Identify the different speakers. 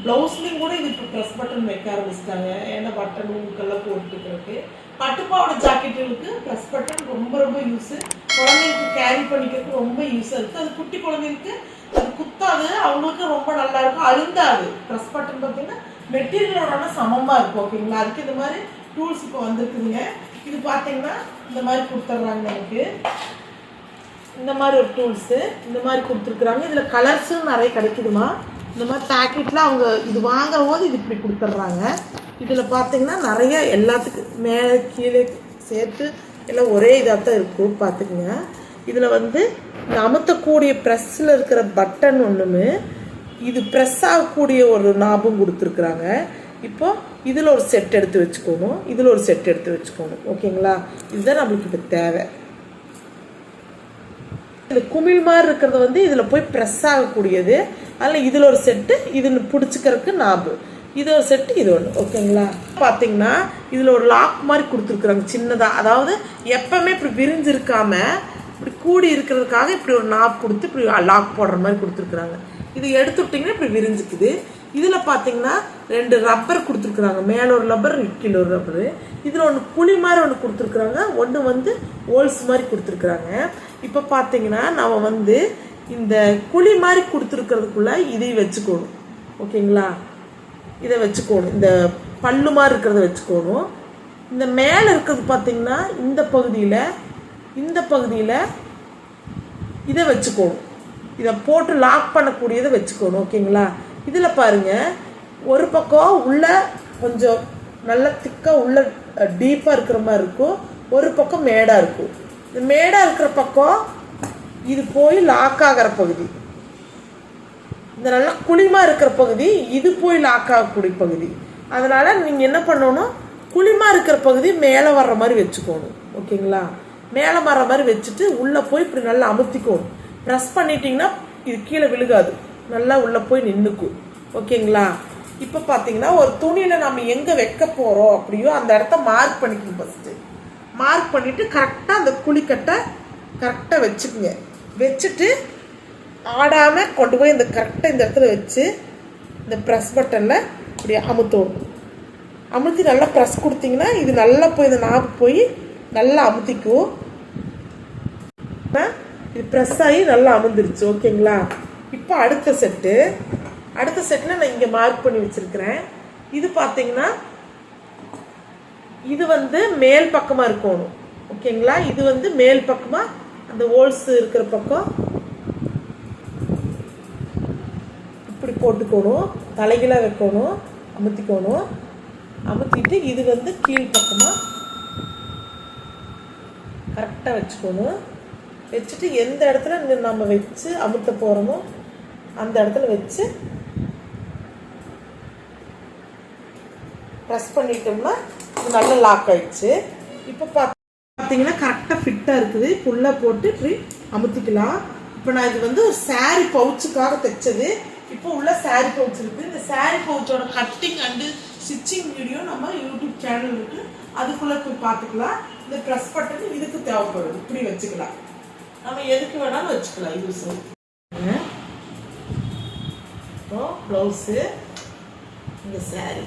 Speaker 1: ப்ளவுஸ்லேயும் கூட இது இப்போ ப்ரெஸ் பட்டன் வைக்க ஆரம்பிச்சிட்டாங்க. ஏன்னா பட்டன் ஊக்கெல்லாம் போட்டுக்கிறதுக்கு. பட்டுப்பாவோட ஜாக்கெட்டுகளுக்கு ப்ரெஸ் பட்டன் ரொம்ப ரொம்ப யூஸு. குழந்தைங்களுக்கு கேரி பண்ணிக்கிறதுக்கு ரொம்ப யூஸாக இருக்குது. அது குட்டி குழந்தைங்களுக்கு அது குத்தாது, அவங்களுக்கு ரொம்ப நல்லா இருக்கும், அழுந்தாது. ப்ரெஸ் பட்டன் பார்த்தீங்கன்னா மெட்டீரியலோட சமமாக இருக்கும். ஓகேங்களா? அதுக்கு இந்த மாதிரி டூல்ஸ் இப்போ வந்துருக்குதுங்க. இது பார்த்தீங்கன்னா இந்த மாதிரி கொடுத்துட்றாங்க நமக்கு. இந்த மாதிரி ஒரு டூல்ஸு இந்த மாதிரி கொடுத்துருக்குறாங்க. இதில் கலர்ஸும் நிறைய கிடைக்குதுமா. இந்த மாதிரி பேக்கெட்டில் அவங்க இது வாங்குற போது இது இப்படி கொடுத்துட்றாங்க. இதில் பார்த்தீங்கன்னா நிறைய எல்லாத்துக்கும் மேலே கீழே சேர்த்து எல்லாம் ஒரே இதாக தான் இருக்கும். பார்த்துக்குங்க. இதில் வந்து இந்த அமுத்தக்கூடிய ப்ரெஸ்ஸில் இருக்கிற பட்டன் ஒன்றுமே, இது ப்ரெஸ் ஆகக்கூடிய ஒரு நாபும் கொடுத்துருக்குறாங்க. இப்போ இதில் ஒரு செட் எடுத்து வச்சுக்கணும், இதில் ஒரு செட் எடுத்து வச்சுக்கணும். ஓகேங்களா? இதுதான் நம்மளுக்கு இப்போ தேவை. இந்த குமிழ் மாதிரி இருக்கிறது வந்து இதில் போய் ப்ரெஸ் ஆகக்கூடியது. அதில் இதில் ஒரு செட்டு, இதில் பிடிச்சிக்கிறதுக்கு நாபு, இது ஒரு செட்டு, இது ஒன்று. ஓகேங்களா? பார்த்தீங்கன்னா இதில் ஒரு லாக் மாதிரி கொடுத்துருக்குறாங்க சின்னதாக. அதாவது எப்பவுமே இப்படி விரிஞ்சிருக்காம இப்படி கூடி இருக்கிறதுக்காக இப்படி ஒரு நாப் கொடுத்து இப்படி லாக் போடுற மாதிரி கொடுத்துருக்குறாங்க. இது எடுத்து விட்டிங்கன்னா இப்படி விரிஞ்சிக்குது. இதில் பார்த்தீங்கன்னா 2 ரப்பர் கொடுத்துருக்குறாங்க. மேலே ஒரு ரப்பர், கீழே ஒரு ரப்பரு. இதில் ஒன்று குழி மாதிரி ஒன்று கொடுத்துருக்குறாங்க, ஒன்று வந்து ஹோல்ஸ் மாதிரி கொடுத்துருக்குறாங்க. இப்போ பார்த்தீங்கன்னா நம்ம வந்து இந்த குழி மாதிரி கொடுத்துருக்கிறதுக்குள்ள இதை வச்சுக்கணும். ஓகேங்களா? இதை வச்சுக்கணும், இந்த பல்லு மாதிரி இருக்கிறத வச்சுக்கணும். இந்த மேலே இருக்கிறது பார்த்தீங்கன்னா இந்த பகுதியில் இதை வச்சுக்கணும். இதை போட்டு லாக் பண்ணக்கூடியதை வச்சுக்கணும். ஓகேங்களா? இதில் பாருங்கள், ஒரு பக்கம் உள்ள கொஞ்சம் நல்லா திக்காக உள்ள டீப்பாக இருக்கிற மாதிரி இருக்கும், ஒரு பக்கம் மேடாக இருக்கும். இந்த மேடாக இருக்கிற பக்கம் இது போய் லாக் ஆகிற பகுதி, இந்த நல்லா குழிமா இருக்கிற பகுதி இது போய் லாக் ஆகக்கூடிய பகுதி. அதனால் நீங்கள் என்ன பண்ணணும், குழிமா இருக்கிற பகுதி மேலே வர்ற மாதிரி வச்சுக்கணும். ஓகேங்களா? மேலே வர்ற மாதிரி வச்சுட்டு உள்ளே போய் இப்படி நல்லா அமுத்திக்கணும். ப்ரெஸ் பண்ணிட்டீங்கன்னா இது கீழே விழுகாது, நல்லா உள்ளே போய் நின்றுக்கும். ஓகேங்களா? இப்போ பார்த்தீங்கன்னா ஒரு துணியில் நம்ம எங்கே வைக்க போகிறோம் அப்படியோ அந்த இடத்த மார்க் பண்ணிக்கணும். ஃபஸ்ட்டு மார்க் பண்ணிவிட்டு கரெக்டாக அந்த குழிக்கட்டை கரெக்டாக வச்சுக்குங்க. வச்சுட்டு ஆடாமல் கொண்டு போய் இந்த கரெக்டாக இந்த இடத்துல வச்சு இந்த ப்ரெஸ் பட்டனில் இப்படி அமுத்தணும். அமுத்தி நல்லா ப்ரெஸ் கொடுத்தீங்கன்னா இது நல்லா போய் இந்த நாப்பு போய் நல்லா அமுத்திக்கும். இது ப்ரெஸ் ஆகி நல்லா அமுந்துருச்சு. ஓகேங்களா? இப்போ அடுத்த செட்டில் நான் இங்கே மார்க் பண்ணி வச்சுருக்கிறேன். இது பார்த்தீங்கன்னா இது வந்து மேல் பக்கமாக இருக்கணும். ஓகேங்களா? இது வந்து மேல் பக்கமாக அந்த ஹோல்ஸ் இருக்கிற பக்கம் இப்படி போட்டுக்கணும், தலைகளாக வைக்கணும், அமுத்திக்கணும். அமுத்திட்டு இது வந்து கீழ் பக்கமாக கரெக்டாக வச்சுக்கணும். வச்சுட்டு எந்த இடத்துல நம்ம வச்சு அமுத்த போகிறோமோ அந்த இடத்துல வச்சு ப்ரெஸ் பண்ணிட்டோம்னா இது நல்லா லாக் ஆயிடுச்சு. இப்போ பார்த்தீங்கன்னா கரெக்டாக ஃபிட்டாக இருக்குது. இப்போ உள்ளே போட்டு இப்படி அமுத்திக்கலாம். இப்போ நான் இது வந்து ஒரு சாரீ பவுச்சுக்காக தைச்சது. இப்போ உள்ள சாரீ பவுச் இருக்குது. இந்த சாரீ பவுச்சோட கட்டிங் அண்டு ஸ்டிச்சிங் வீடியோ நம்ம யூடியூப் சேனல் இருக்குது, அதுக்குள்ளே போய் பார்த்துக்கலாம். இந்த ப்ரெஸ் பட்டன் இதுக்கு தேவைப்படுது, இப்படி வச்சுக்கலாம். நம்ம எதுக்கு வேணாலும் வச்சுக்கலாம். யூஸ் ப்ளவுஸு, இந்த சாரீ